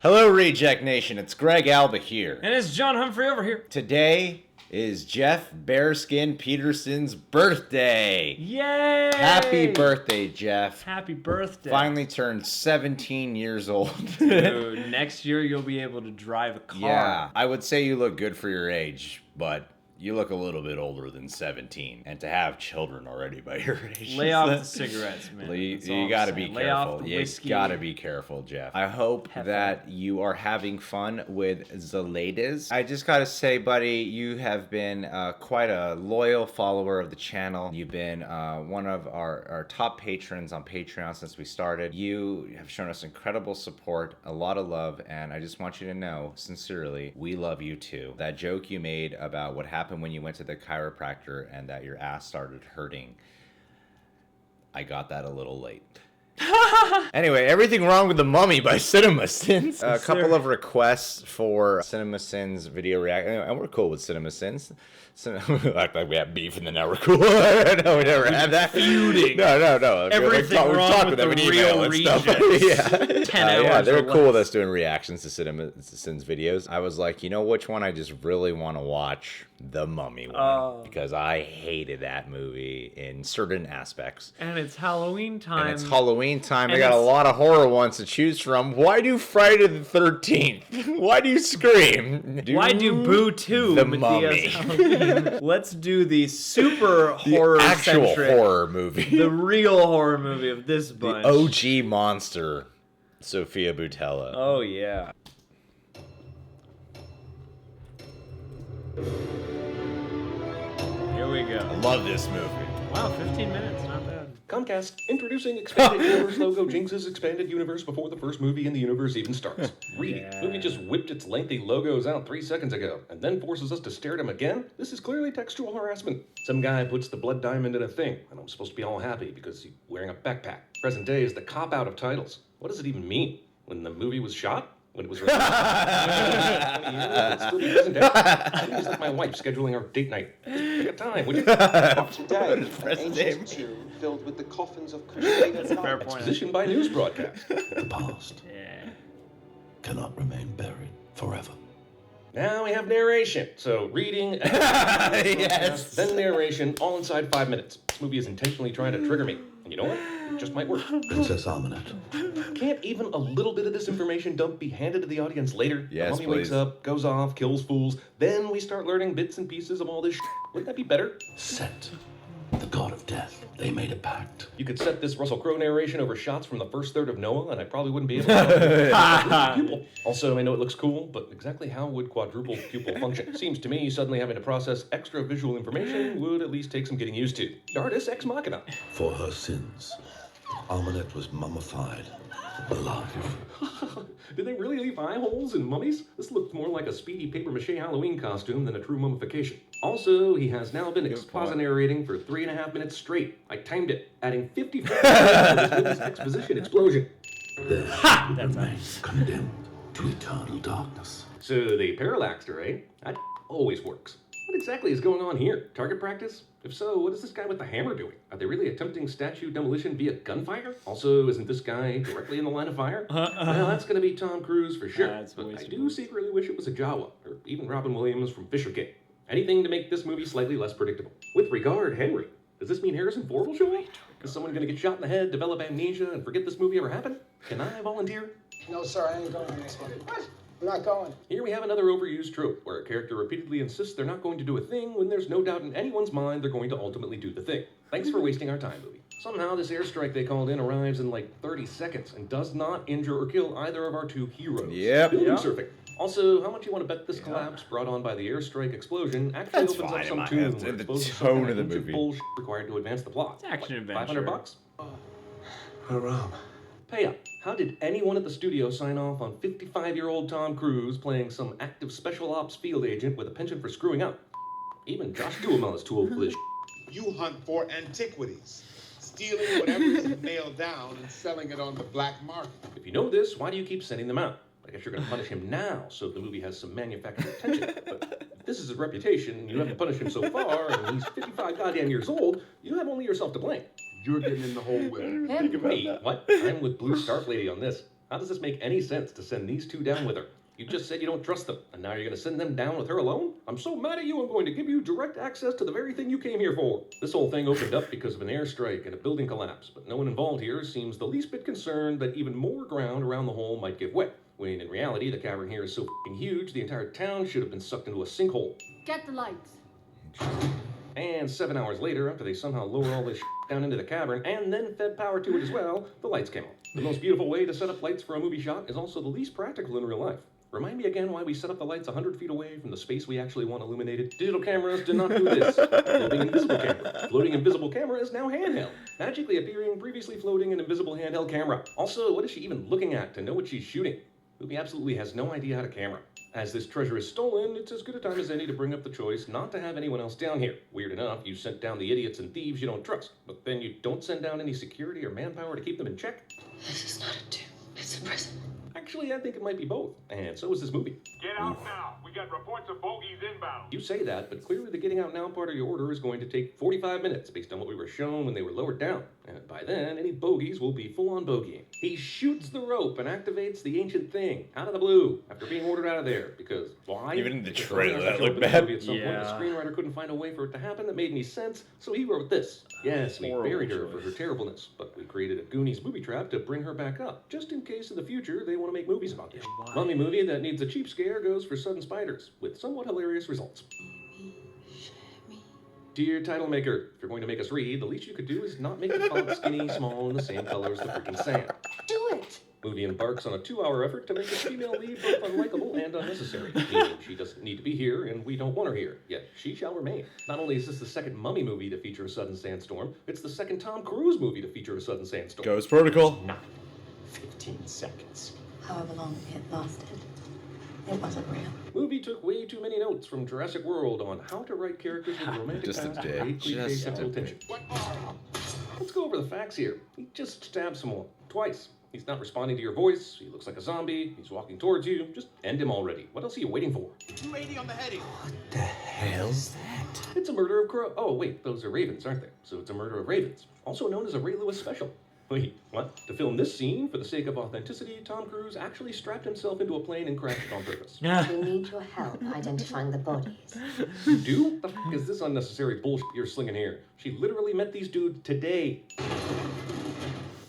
Hello, Reject Nation. It's Greg Alba here. And it's John Humphrey over here. Today is Jeff Bearskin Peterson's birthday. Yay! Happy birthday, Jeff. Happy birthday. Finally turned 17 years old. Dude, next year you'll be able to drive a car. Yeah, I would say you look good for your age, but you look a little bit older than 17. And to have children already by your age. Lay off the cigarettes, man. You gotta be Lay off careful. the You whiskey. gotta be careful, Jeff. I hope that you are having fun with the ladies. I just gotta say, buddy, you have been quite a loyal follower of the channel. You've been one of our top patrons on Patreon since we started. You have shown us incredible support, a lot of love, and I just want you to know, sincerely, we love you too. That joke you made about what happened when you went to the chiropractor and that your ass started hurting, I got that a little late. Anyway, everything wrong with The Mummy by CinemaSins. A couple of requests for CinemaSins video reaction, and we're cool with CinemaSins. Act like we have beef and then now we're cool. No, we never had that. Feuding. No. Everything wrong with the real Rejects. Yeah. 10 hours Yeah, they're or cool with less. us doing reactions to CinemaSins videos. I was like, you know which one I just really want to watch? The Mummy one. Because I hated that movie in certain aspects. And it's Halloween time. And it's Halloween time. And They got a it's- lot of horror ones to choose from. Why do Friday the 13th? Why do you scream? Why do Boo 2? The Medea's Mummy. Halloween? Let's do the super horror Actual centric, horror movie. the real horror movie of this bunch. OG monster, Sophia Boutella. Oh yeah. Here we go. Love this movie. Wow, 15 minutes, not bad. Comcast introducing Expanded Universe logo jinxes Expanded Universe before the first movie in the universe even starts. Reading. Yeah. Movie just whipped its lengthy logos out 3 seconds ago and then forces us to stare at them again? This is clearly textual harassment. Some guy puts the blood diamond in a thing, and I'm supposed to be all happy because he's wearing a backpack. Present day is the cop-out of titles. What does it even mean? When the movie was shot? When it was released? 20 years, it'd still be present day. It's like my wife scheduling our date night. Just pick a time, would you? Today, Present ancient tomb filled with the coffins of crusaders. That's a fair point. Exposition by news broadcast. The past Yeah. cannot remain buried forever. Now we have narration. So reading, Yes. then narration, all inside 5 minutes. This movie is intentionally trying to trigger me. And you know what? It just might work. Princess Armanet. Can't even a little bit of this information dump be handed to the audience later? Yes, the mummy wakes please. up, goes off, kills fools. Then we start learning bits and pieces of all this shit. Wouldn't that be better? Set, the god of death. They made a pact. You could set this Russell Crowe narration over shots from the first third of Noah, and I probably wouldn't be able to tell pupil. Also, I know it looks cool, but exactly how would quadruple pupil function? Seems to me suddenly having to process extra visual information would at least take some getting used to. Dardis ex machina. For her sins, Armanet was mummified, alive. Did they really leave eye holes in mummies? This looks more like a speedy papier-mâché Halloween costume than a true mummification. Also, he has now been exposit narrating for 3.5 minutes straight. I timed it, adding 55 minutes to this movie's exposition explosion. There he remains condemned to eternal darkness. So they parallaxed her, eh? That always works. What exactly is going on here? Target practice? If so, what is this guy with the hammer doing? Are they really attempting statue demolition via gunfire? Also, isn't this guy directly in the line of fire? Well, that's gonna be Tom Cruise for sure. That's But I wasted do bullets. secretly wish it was a Jawa, or even Robin Williams from Fisher King. Anything to make this movie slightly less predictable. With regard, Henry. Does this mean Harrison Ford will show up? Is someone gonna get shot in the head, develop amnesia, and forget this movie ever happened? Can I volunteer? No, sir, I ain't going on this one. What? I'm not going. Here we have another overused trope, where a character repeatedly insists they're not going to do a thing when there's no doubt in anyone's mind they're going to ultimately do the thing. Thanks for wasting our time, movie. Somehow this airstrike they called in arrives in like 30 seconds and does not injure or kill either of our two heroes. Yep. Building Yep. surfing. Also, how much you want to bet this collapse brought on by the airstrike explosion actually That's opens fine up in some my- tomb it's where in the exposes tone some of the ancient movie. bullshit required to advance the plot. It's action adventure. 500 bucks? Haram. Pay up. How did anyone at the studio sign off on 55-year-old Tom Cruise playing some active special ops field agent with a penchant for screwing up? Even Josh Duhamel is too old for this. You hunt for antiquities, stealing whatever is nailed down and selling it on the black market. If you know this, why do you keep sending them out? I guess you're going to punish him now so the movie has some manufactured tension. But if this is his reputation and you haven't punished him so far and he's 55 goddamn years old, you have only yourself to blame. You're getting in the hole with it. Wait, what? I'm with Blue Scarf Lady on this. How does this make any sense to send these two down with her? You just said you don't trust them, and now you're going to send them down with her alone? I'm so mad at you, I'm going to give you direct access to the very thing you came here for. This whole thing opened up because of an airstrike and a building collapse, but no one involved here seems the least bit concerned that even more ground around the hole might give way, when in reality the cavern here is so f***ing huge the entire town should have been sucked into a sinkhole. Get the lights. And 7 hours later, after they somehow lowered all this down into the cavern and then fed power to it as well, the lights came on. The most beautiful way to set up lights for a movie shot is also the least practical in real life. Remind me again why we set up the lights 100 feet away from the space we actually want illuminated. Digital cameras did not do this. Floating invisible camera. Floating invisible camera is now handheld. Magically appearing previously floating an invisible handheld camera. Also, what is she even looking at to know what she's shooting? Movie absolutely has no idea how to camera. As this treasure is stolen, it's as good a time as any to bring up the choice not to have anyone else down here. Weird enough, you sent down the idiots and thieves you don't trust, but then you don't send down any security or manpower to keep them in check? This is not a tomb. It's a prison. Actually, I think it might be both, and so is this movie. Get out now. We got reports of bogeys inbound. You say that, but clearly the getting out now part of your order is going to take 45 minutes based on what we were shown when they were lowered down. And by then, any bogeys will be full-on bogeying. He shoots the rope and activates the ancient thing out of the blue after being ordered out of there. Because why? Even in the Because trailer, that showed looked up in the bad. movie at some point, the screenwriter couldn't find a way for it to happen that made any sense, so he wrote this. Yes, we Horrible buried her choice. for her terribleness, but we created a Goonies booby trap to bring her back up, just in case in the future they want to make movies about this. Mummy movie that needs a cheap scare goes for sudden spiders, with somewhat hilarious results. Dear title maker, if you're going to make us read, the least you could do is not make the font skinny, small, and the same color as the freaking sand. Do it. Movie embarks on a 2-hour effort to make the female lead both unlikable and unnecessary, meaning she doesn't need to be here and we don't want her here, yet she shall remain. Not only is this the second Mummy movie to feature a sudden sandstorm, it's the second Tom Cruise movie to feature a sudden sandstorm. Ghost Protocol. 15 seconds. However long it lasted, it wasn't real. Movie took way too many notes from Jurassic World on how to write characters with romantic Just a past bit. and cliche Just a sexual bit. tension. Let's go over the facts here. He just stabbed someone twice. He's not responding to your voice. He looks like a zombie. He's walking towards you. Just end him already. What else are you waiting for? 280 on the heading. The hell's that? It's a murder of crow. Oh, wait, those are ravens, aren't they? So it's a murder of ravens. Also known as a Ray Lewis special. Wait, what? To film this scene, for the sake of authenticity, Tom Cruise actually strapped himself into a plane and crashed it on purpose. We need your help identifying the bodies. You do? What the f*** is this unnecessary bullshit you're slinging here? She literally met these dudes today.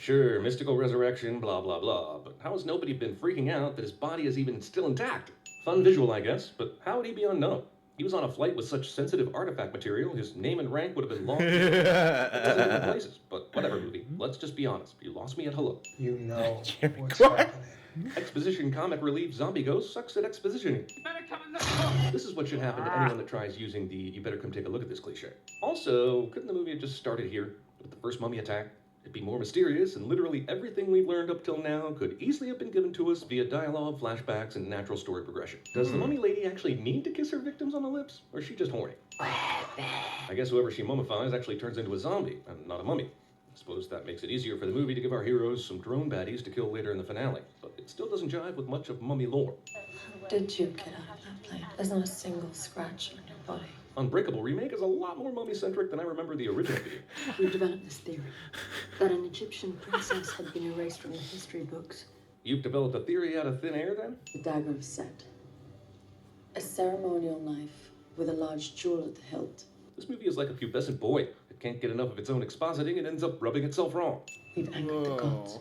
Sure, mystical resurrection, blah, blah, blah, but how has nobody been freaking out that his body is even still intact? Fun visual, I guess, but how would he be unknown? He was on a flight with such sensitive artifact material, his name and rank would have been long in different places. But whatever, movie. Let's just be honest. You lost me at hello. You know what's Clark. happening. Exposition comic relief zombie ghost sucks at expositioning. This is what should happen to anyone that tries using the "you better come take a look at this" cliche. Also, couldn't the movie have just started here with the first mummy attack? It'd be more mysterious, and literally everything we've learned up till now could easily have been given to us via dialogue, flashbacks, and natural story progression. Does the mummy lady actually need to kiss her victims on the lips, or is she just horny? I guess whoever she mummifies actually turns into a zombie, and not a mummy. I suppose that makes it easier for the movie to give our heroes some drone baddies to kill later in the finale, but it still doesn't jive with much of mummy lore. Did you get out of that plane? There's not a single scratch on your body. Unbreakable Remake is a lot more mummy-centric than I remember the original being. We've developed this theory that an Egyptian princess had been erased from the history books. You've developed a theory out of thin air, then? The dagger of Set. A ceremonial knife with a large jewel at the hilt. This movie is like a pubescent boy. It can't get enough of its own expositing and ends up rubbing itself wrong. We've angered the gods.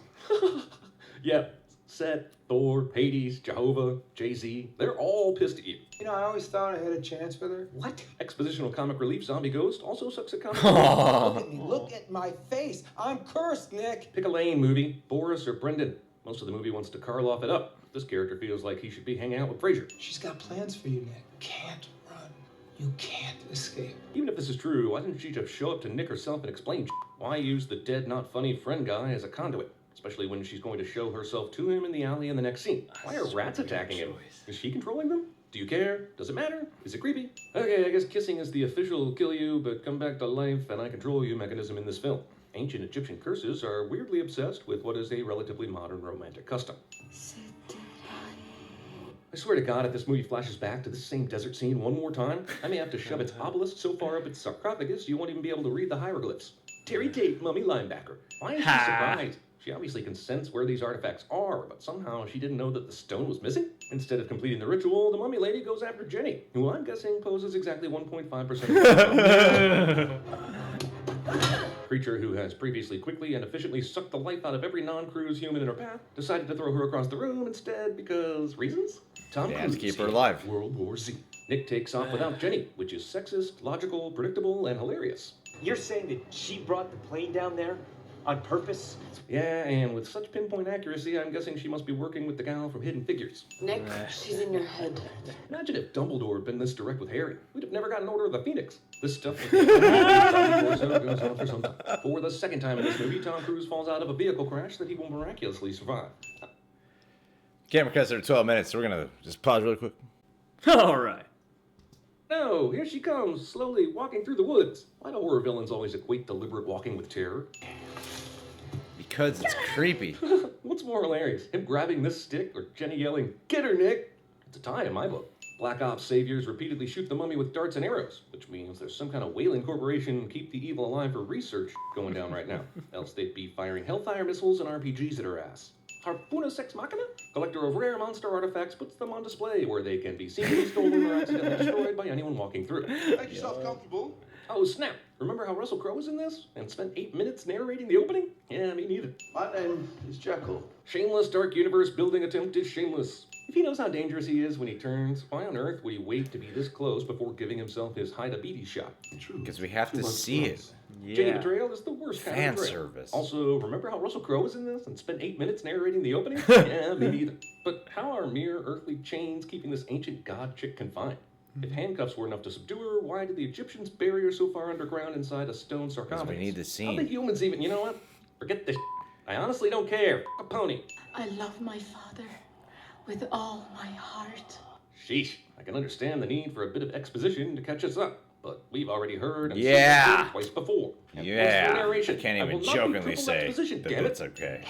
Yeah, Set, Thor, Hades, Jehovah, Jay-Z, they're all pissed at you. You know, I always thought I had a chance with her. What? Expositional comic relief zombie ghost also sucks at comic Look at me. Look at my face. I'm cursed, Nick. Pick a lane, movie. Boris or Brendan. Most of the movie wants to Karloff it up. This character feels like he should be hanging out with Frasier. She's got plans for you, Nick. Can't run. You can't escape. Even if this is true, why didn't she just show up to Nick herself and explain shit? Why use the dead, not funny friend guy as a conduit? Especially when she's going to show herself to him in the alley in the next scene. Why are rats attacking him? Is she controlling them? Do you care? Does it matter? Is it creepy? Okay, I guess kissing is the official kill you but come back to life and I control you mechanism in this film. Ancient Egyptian curses are weirdly obsessed with what is a relatively modern romantic custom. I swear to God, if this movie flashes back to this same desert scene one more time, I may have to shove its obelisk so far up its sarcophagus you won't even be able to read the hieroglyphs. Terry Tate, mummy linebacker. Why is she surprised? She obviously can sense where these artifacts are, but somehow she didn't know that the stone was missing. Instead of completing the ritual, the mummy lady goes after Jenny, who I'm guessing poses exactly 1.5% of the creature who has previously quickly and efficiently sucked the life out of every non-cruise human in her path, decided to throw her across the room instead because reasons? Tom Cruise keep her alive. World War Z. Nick takes off without Jenny, which is sexist, logical, predictable, and hilarious. You're saying that she brought the plane down there on purpose? Yeah, and with such pinpoint accuracy, I'm guessing she must be working with the gal from Hidden Figures. Nick, she's in your head. Imagine if Dumbledore had been this direct with Harry. We'd have never gotten Order of the Phoenix. This stuff goes on for some time. For the second time in this movie, Tom Cruise falls out of a vehicle crash that he will miraculously survive. Camera cuts are 12 minutes, so we're gonna just pause really quick. All right. No, here she comes, slowly walking through the woods. Why do horror villains always equate deliberate walking with terror? Because it's creepy. What's more hilarious, him grabbing this stick or Jenny yelling, "Get her, Nick"? It's a tie in my book. Black Ops saviors repeatedly shoot the mummy with darts and arrows, which means there's some kind of whaling corporation keep the evil alive for research going down right now. Else they'd be firing Hellfire missiles and RPGs at her ass. Harpuna Sex Machina? Collector of rare monster artifacts puts them on display where they can be seen, stolen, or accidentally destroyed by anyone walking through. Make yourself comfortable. Oh, snap. Remember how Russell Crowe was in this and spent 8 minutes narrating the opening? Yeah, me neither. My name is Jekyll. Shameless Dark Universe building attempt is shameless. If he knows how dangerous he is when he turns, why on earth would he wait to be this close before giving himself his high diabetes shot? Because we have to see it. Jenny betrayal is the worst kind Fan of betrayal. service. Also, remember how Russell Crowe was in this and spent 8 minutes narrating the opening? Yeah, me neither. But how are mere earthly chains keeping this ancient god chick confined? If handcuffs were enough to subdue her, why did the Egyptians bury her so far underground inside a stone sarcophagus? We need the How scene. the humans even, you know what? Forget this. I honestly don't care. A pony. I love my father with all my heart. Sheesh. I can understand the need for a bit of exposition to catch us up. But we've already heard and seen Yeah. this twice before. And Yeah. as for narration, I can't even will not be jokingly triple say exposition, that damn it. it's okay.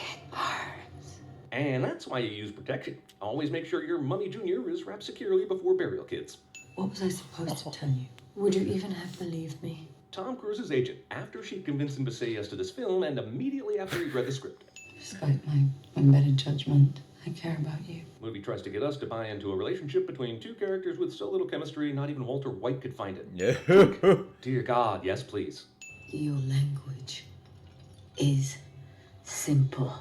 And that's why you use protection. Always make sure your mummy junior is wrapped securely before burial, kids. What was I supposed to tell you? Would you even have believed me? Tom Cruise's agent, after she'd convinced him to say yes to this film, and immediately after he'd read the script. Despite my better judgment, I care about you. The movie tries to get us to buy into a relationship between two characters with so little chemistry, not even Walter White could find it. Yeah. Dear God, yes please. Your language is simple.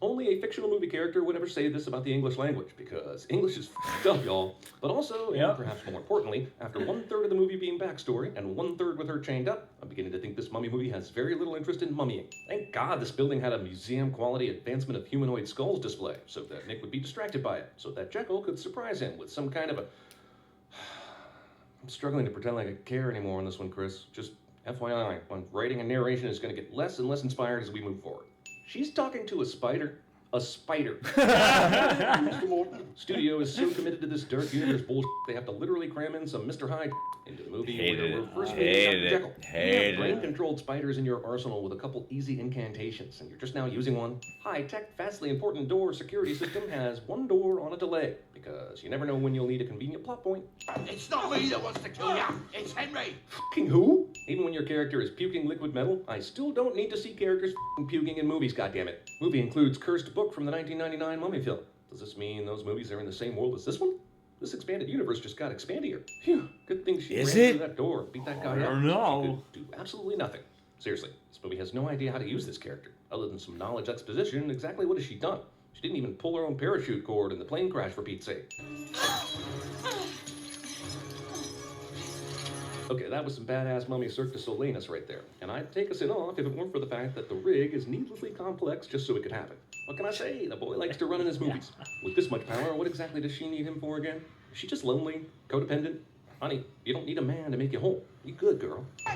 Only a fictional movie character would ever say this about the English language, because English is f***ed up, y'all. But also, and perhaps more importantly, after 1/3 of the movie being backstory, and 1/3 with her chained up, I'm beginning to think this mummy movie has very little interest in mummying. Thank God this building had a museum-quality advancement of humanoid skulls display, so that Nick would be distracted by it, so that Jekyll could surprise him with some kind of a... I'm struggling to pretend like I care anymore on this one, Chris. Just FYI, my writing and narration is going to get less and less inspired as we move forward. She's talking to a spider. A spider. Mr. Morton. Studio is so committed to this dark universe bullshit, they have to literally cram in some Mr. Hyde into the movie where we're first meeting Dr. Jekyll. You have brain-controlled spiders in your arsenal with a couple easy incantations, and you're just now using one. High-tech, vastly important door security system has one door on a delay, because you never know when you'll need a convenient plot point. It's not me that wants to kill you. It's Henry. Fucking who? Even when your character is puking liquid metal, I still don't need to see characters puking in movies, goddammit. Movie includes Cursed Book from the 1999 Mummy film. Does this mean those movies are in the same world as this one? This expanded universe just got expandier. Phew, good thing she ran through that door, beat that guy up. I don't know. She could do absolutely nothing. Seriously, this movie has no idea how to use this character. Other than some knowledge exposition, exactly what has she done? She didn't even pull her own parachute cord in the plane crash, for Pete's sake. Okay, that was some badass mummy Cirque du Soleilness right there. And I'd take a sin off if it weren't for the fact that the rig is needlessly complex just so it could happen. What can I say? The boy likes to run in his movies. With this much power, what exactly does she need him for again? Is she just lonely? Codependent? Honey, you don't need a man to make you whole. You good, girl. I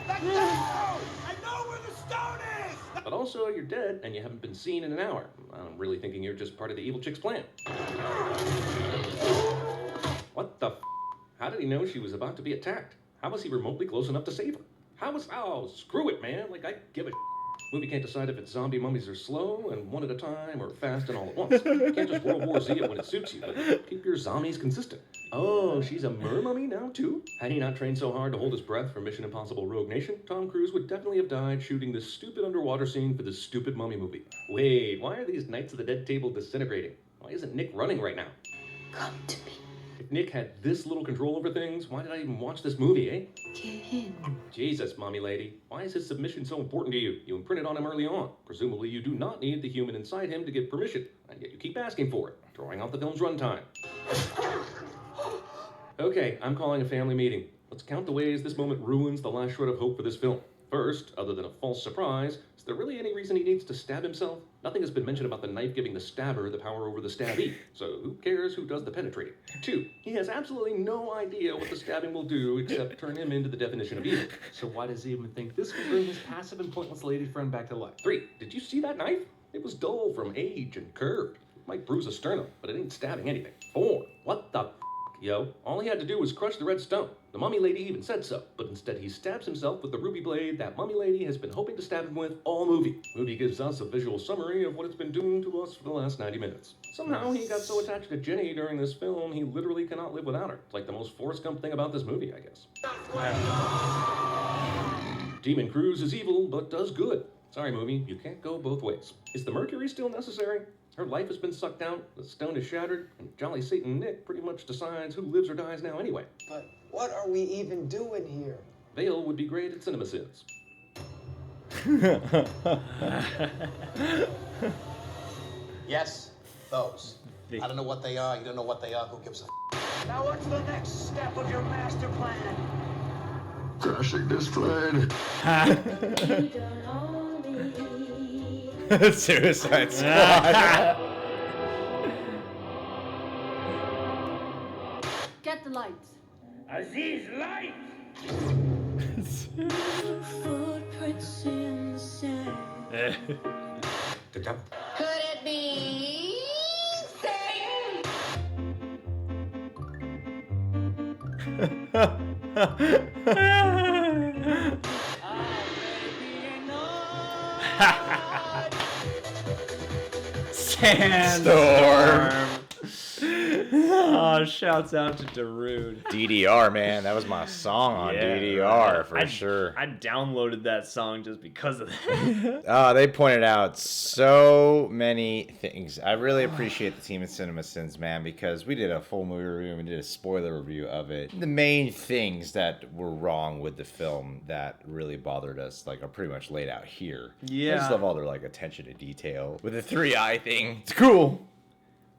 know where the stone is! But also, you're dead, and you haven't been seen in an hour. I'm really thinking you're just part of the evil chick's plan. What the f***? How did he know she was about to be attacked? How was he remotely close enough to save her? How was... Oh, screw it, man. Like, I give a Movie can't decide if its zombie mummies are slow and one at a time or fast and all at once. You can't just World War Z it when it suits you, but keep your zombies consistent. Oh, she's a mer-mummy now, too? Had he not trained so hard to hold his breath for Mission Impossible Rogue Nation, Tom Cruise would definitely have died shooting this stupid underwater scene for this stupid mummy movie. Wait, why are these Knights of the Dead table disintegrating? Why isn't Nick running right now? Come to me. If Nick had this little control over things, why did I even watch this movie, eh? Give in. Jesus, mommy lady. Why is his submission so important to you? You imprinted on him early on. Presumably you do not need the human inside him to give permission, and yet you keep asking for it, drawing out the film's runtime. Okay, I'm calling a family meeting. Let's count the ways this moment ruins the last shred of hope for this film. First, other than a false surprise, is there really any reason he needs to stab himself? Nothing has been mentioned about the knife giving the stabber the power over the stabbee, so who cares who does the penetrating? 2, he has absolutely no idea what the stabbing will do except turn him into the definition of evil. So why does he even think this will bring his passive and pointless lady friend back to life? 3, did you see that knife? It was dull from age and curved. It might bruise a sternum, but it ain't stabbing anything. 4, what the yo? All he had to do was crush the red stone. The mummy lady even said so, but instead he stabs himself with the ruby blade that mummy lady has been hoping to stab him with all movie. Movie gives us a visual summary of what it's been doing to us for the last 90 minutes. Somehow he got so attached to Jenny during this film, he literally cannot live without her. It's like the most Forrest Gump thing about this movie, I guess. Demon Cruise is evil, but does good. Sorry, movie, you can't go both ways. Is the mercury still necessary? Her life has been sucked out, the stone is shattered, and Jolly Satan Nick pretty much decides who lives or dies now anyway. But what are we even doing here? Vale would be great at CinemaSins. Yes, those. I don't know what they are, you don't know what they are, who gives a Now what's the next step of your master plan? Crashing this plane. Suicide Squad. Get the lights. Aziz, light! Footprints in the sand. Could it be Satan? Sandstorm. Oh, shouts out to Darude. DDR, man. That was my song on DDR for sure. I downloaded that song just because of that. They pointed out so many things. I really appreciate the team at CinemaSins, man, because we did a full movie review and we did a spoiler review of it. The main things that were wrong with the film that really bothered us, like, are pretty much laid out here. Yeah. I just love all their, like, attention to detail. With the 3-eye thing, it's cool.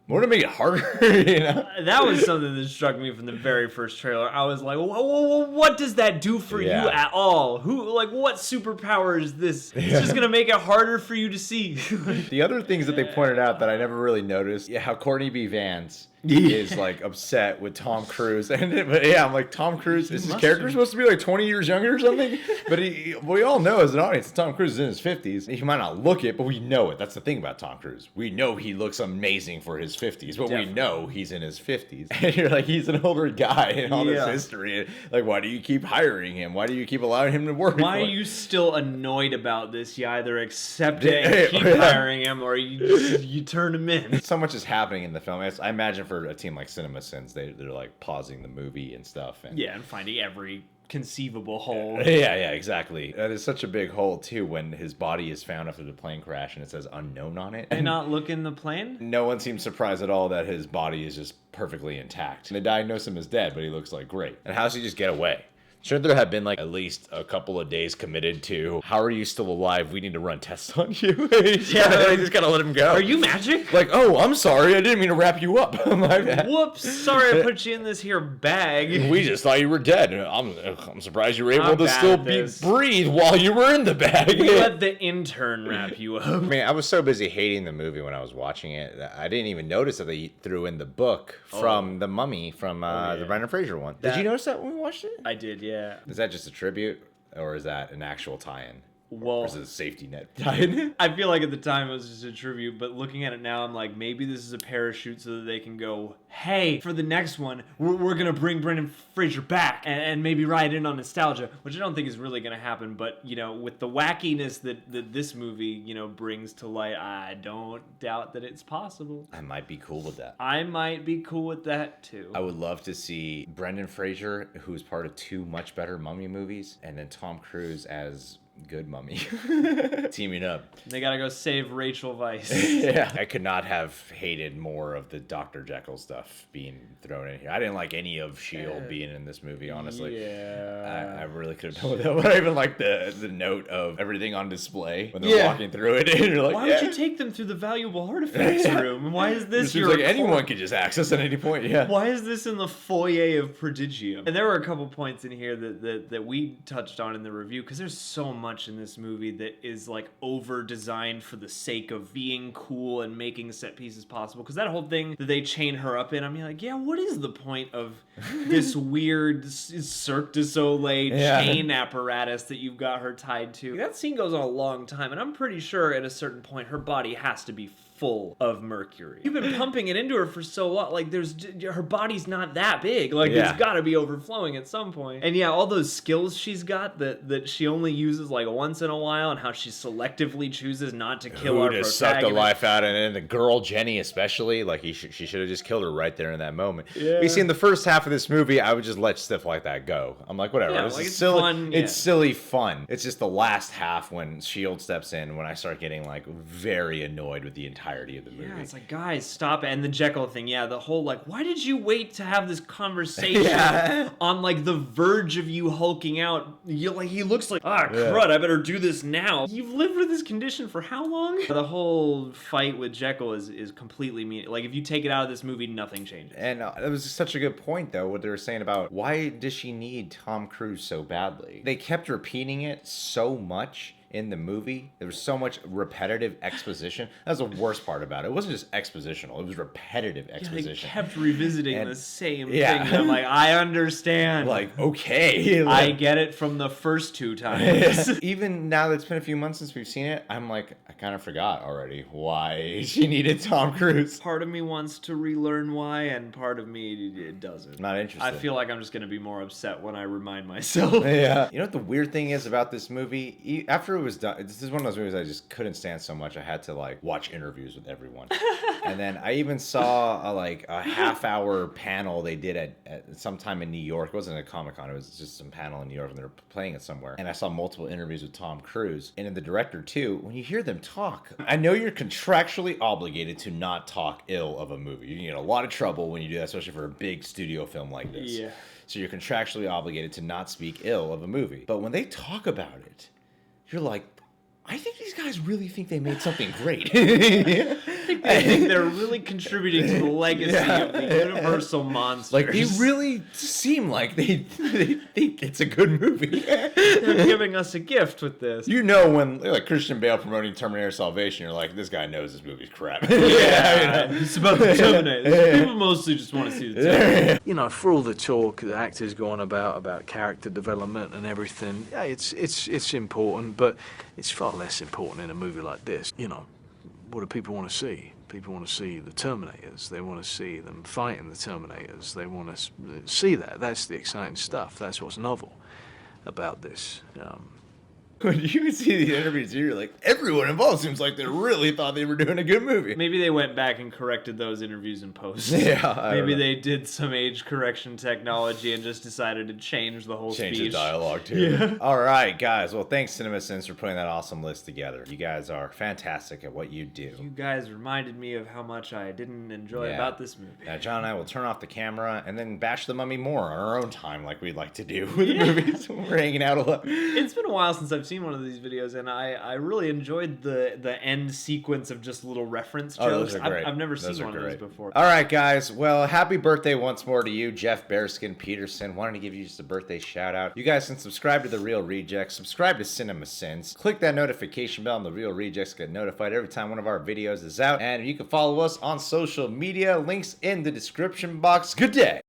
More to make it harder, you know? That was something that struck me from the very first trailer. I was like, what does that do for you at all? What superpower is this? It's just gonna make it harder for you to see. The other things that they pointed out that I never really noticed, how Courtney B. Vance is like upset with Tom Cruise, but I'm like, Tom Cruise, is his character supposed to be like 20 years younger or something? But we all know as an audience, Tom Cruise is in his 50s. He might not look it, but we know it. That's the thing about Tom Cruise. We know he looks amazing for his 50s, but we know he's in his 50s. And you're like, he's an older guy in all this history. Like, why do you keep hiring him? Why do you keep allowing him to work? Why are you still annoyed about this? You either accept it and keep hiring him, or you turn him in. So much is happening in the film. I imagine for a team like CinemaSins, they're like pausing the movie and stuff. And and finding every conceivable hole. Yeah, exactly. That is such a big hole, too, when his body is found after the plane crash and it says unknown on it. Did they not look in the plane? No one seems surprised at all that his body is just perfectly intact. They diagnose him as dead, but he looks like great. And how does he just get away? Shouldn't there have been like at least a couple of days committed to, how are you still alive? We need to run tests on you. They just gotta let him go. Are you magic? Like, oh, I'm sorry. I didn't mean to wrap you up. My bad. Whoops. Sorry I put you in this here bag. We just thought you were dead. I'm surprised you were able to still breathe while you were in the bag. We let the intern wrap you up. I mean, I was so busy hating the movie when I was watching it. I didn't even notice that they threw in the book from The Mummy from the Brendan Fraser one. Did you notice that when we watched it? I did, yeah. Is that just a tribute, or is that an actual tie-in? Well, or is it a safety net tied? I feel like at the time it was just a tribute, but looking at it now, I'm like, maybe this is a parachute so that they can go, hey, for the next one, we're gonna bring Brendan Fraser back and maybe ride in on nostalgia, which I don't think is really gonna happen. But you know, with the wackiness that this movie, you know, brings to light, I don't doubt that it's possible. I might be cool with that. I might be cool with that too. I would love to see Brendan Fraser, who's part of 2 much better Mummy movies, and then Tom Cruise as good Mummy teaming up. They gotta go save Rachel Weisz. Yeah, I could not have hated more of the Dr. Jekyll stuff being thrown in here. I didn't like any of S.H.I.E.L.D. being in this movie, honestly. Yeah, I really could have done with that. But I even like the note of everything on display when they're walking through it. And you're like, why would you take them through the valuable artifacts room? Why is this? It seems like anyone could just access at any point. Yeah. Why is this in the foyer of Prodigium? And there were a couple points in here that we touched on in the review, because there's so much in this movie that is like over designed for the sake of being cool and making set pieces possible. Because that whole thing that they chain her up in, I'm like, yeah, what is the point of this weird Cirque du Soleil chain apparatus that you've got her tied to? That scene goes on a long time, and I'm pretty sure at a certain point her body has to be full of mercury. You've been pumping it into her for so long, like her body's not that big, like it's got to be overflowing at some point. And yeah, all those skills she's got that she only uses like once in a while, and how she selectively chooses not to kill our protagonist. Suck the life out, and the girl Jenny especially, like she should have just killed her right there in that moment. You see, in the first half of this movie, I would just let stuff like that go. I'm like, whatever, this is silly fun. It's silly fun. It's just the last half when S.H.I.E.L.D. steps in, when I start getting like very annoyed with the entirety of the movie. Yeah, it's like, guys, stop it. And the Jekyll thing, the whole like, why did you wait to have this conversation on like the verge of you hulking out? He looks like, crud, I better do this now. You've lived with this condition for how long? The whole fight with Jekyll is completely mean. Like, if you take it out of this movie, nothing changes. And it was such a good point, though, what they were saying about why does she need Tom Cruise so badly? They kept repeating it so much in the movie. There was so much repetitive exposition. That was the worst part about it. It wasn't just expositional. It was repetitive exposition. They kept revisiting the same thing. And I'm like, I understand. Like, okay. I get it from the first 2 times. Even now that it's been a few months since we've seen it, I'm like, I kind of forgot already why she needed Tom Cruise. Part of me wants to relearn why, and part of me, it doesn't. Not interested. I feel like I'm just going to be more upset when I remind myself. Yeah. You know what the weird thing is about this movie? After it was done, this is one of those movies I just couldn't stand so much. I had to like watch interviews with everyone. And then I even saw a half-hour panel they did at sometime in New York. It wasn't a Comic-Con. It was just some panel in New York, and they were playing it somewhere. And I saw multiple interviews with Tom Cruise and the director too. When you hear them talk, I know you're contractually obligated to not talk ill of a movie. You get a lot of trouble when you do that, especially for a big studio film like this. Yeah. So you're contractually obligated to not speak ill of a movie. But when they talk about it, you're like, I think these guys really think they made something great. I think they're really contributing to the legacy of the Universal monsters. Like, they really seem like they think it's a good movie. They're giving us a gift with this. You know, when like Christian Bale promoting Terminator Salvation, you're like, this guy knows this movie's crap. It's about the Terminator. People mostly just want to see the Terminator. You know, for all the talk the actors go on about character development and everything, yeah, it's important, but it's far less important in a movie like this. You know, what do people want to see? People want to see the Terminators. They want to see them fighting the Terminators. They want to see that. That's the exciting stuff. That's what's novel about this. When you can see the interviews, you're like, everyone involved seems like they really thought they were doing a good movie. Maybe they went back and corrected those interviews in post. Yeah. Maybe they did some age correction technology and just decided to change the whole speech. Change the dialogue, too. Yeah. All right, guys. Well, thanks, CinemaSins, for putting that awesome list together. You guys are fantastic at what you do. You guys reminded me of how much I didn't enjoy about this movie. Now, John and I will turn off the camera and then bash the Mummy more on our own time, like we'd like to do with the movies when we're hanging out a lot. It's been a while since I've seen one of these videos, and I really enjoyed the end sequence of just little reference jokes. Those are great. I've never seen one of those before. All right, guys. Well, happy birthday once more to you, Jeff Bearskin Peterson. Wanted to give you just a birthday shout out. You guys can subscribe to The Real Rejects, subscribe to CinemaSins, click that notification bell, and The Real Rejects get notified every time one of our videos is out. And you can follow us on social media. Links in the description box. Good day.